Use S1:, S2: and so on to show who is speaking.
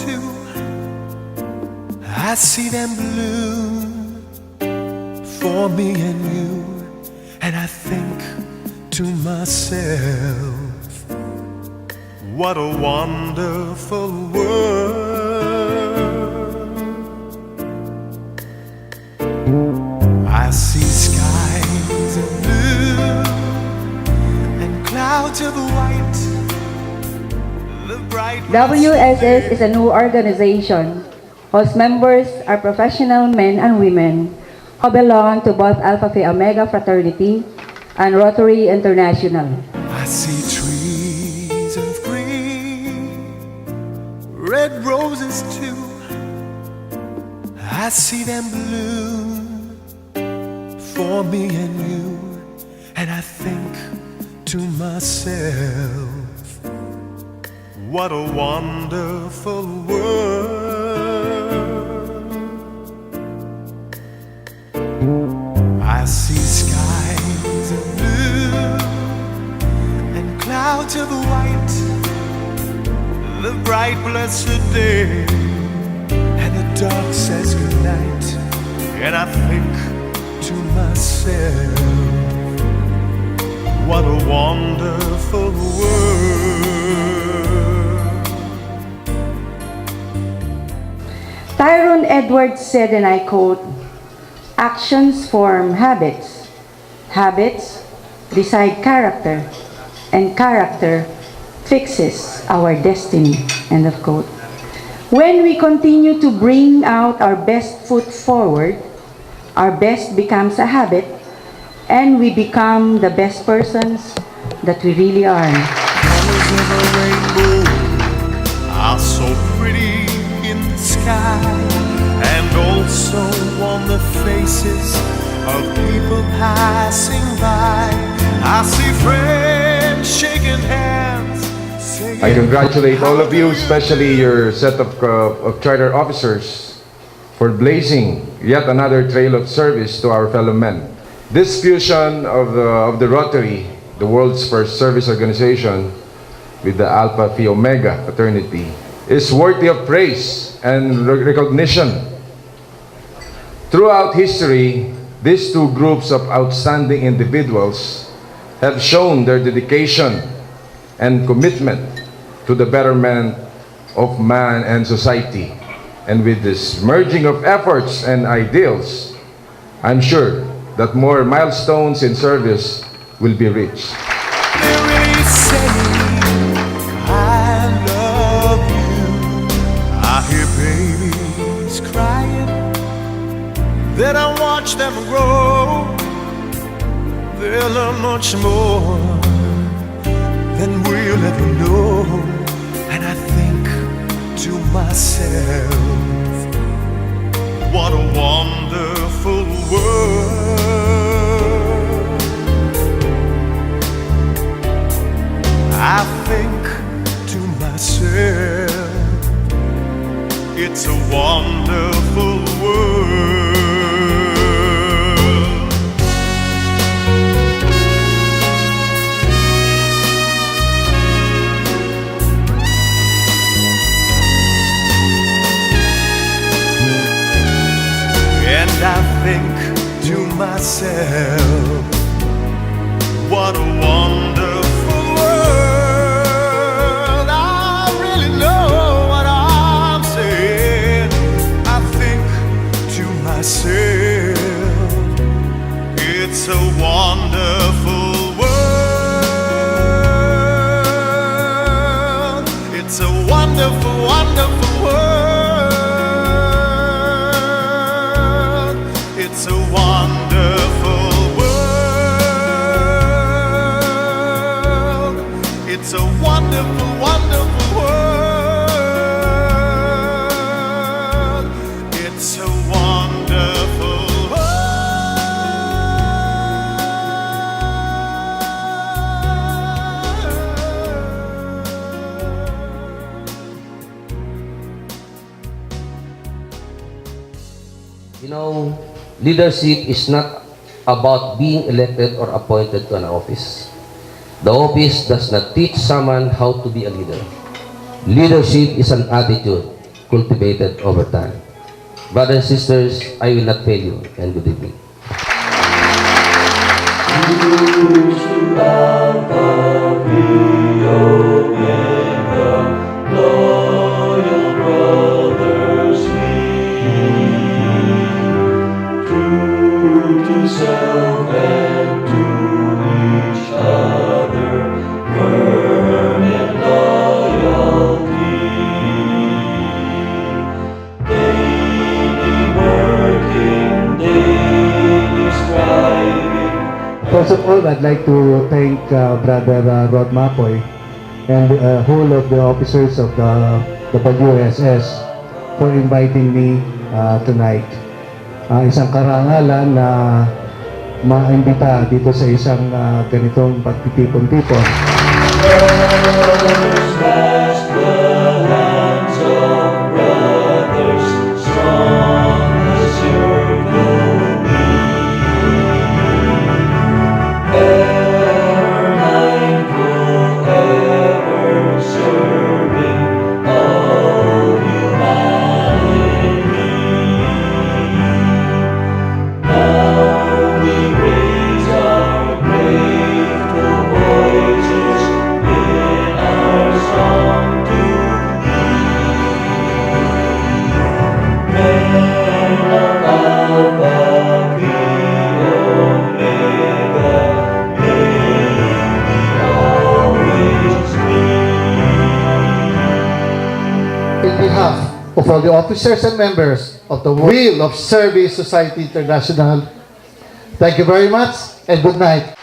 S1: too. I see them bloom for me and you, and I think to myself, what a wonderful world. I see skies of blue and clouds of white. The bright
S2: WSS is a new organization whose members are professional men and women who belong to both Alpha Phi Omega Fraternity and Rotary International.
S1: I see trees of green, red roses too. I see them bloom for me and you, and I think to myself, what a wonderful world. I see skies of blue and clouds of white, the bright blessed day, and the dark says goodnight, and I think to myself, what a wonderful world.
S2: Tyrone Edwards said, and I quote, "Actions form habits. Habits decide character, and character fixes our destiny." End of quote. When we continue to bring out our best foot forward, our best becomes a habit, and we become the best persons that we really are.
S1: Colors of a rainbow are so pretty in the sky, and also on the faces of people passing by. I see friends shaking hands.
S3: I congratulate all of you, especially your set of charter officers, for blazing yet another trail of service to our fellow men. This fusion of the Rotary, the world's first service organization, with the Alpha Phi Omega Fraternity, is worthy of praise and recognition. Throughout history, these two groups of outstanding individuals have shown their dedication and commitment to the betterment of man and society. And with this merging of efforts and ideals, I'm sure that more milestones in service will be reached.
S1: They really say, I love you. I hear babies crying, then I watch them grow. They'll learn much more than we'll ever know. And I think to myself, what a wonderful world. I think to myself, it's a wonderful world. And I think to myself, what a wonderful world. I really know what I'm saying. I think to myself, it's a wonderful world. It's a wonderful, wonderful world. It's a wonderful world. It's a wonderful, wonderful world. It's a wonderful
S4: You know, leadership is not about being elected or appointed to an office. The office does not teach someone how to be a leader. Leadership is an attitude. cultivated over time. Brothers and sisters, I will not fail you, and good evening.
S5: First of all, I'd like to thank Brother Rod Mapoy and the whole of the officers of the WSS for inviting me tonight. Isang karangalan na maimbita dito sa isang ganitong pagtitipon-tipon.
S6: In behalf of all the officers and members of the Wheel of Service Society International, thank you very much and good night.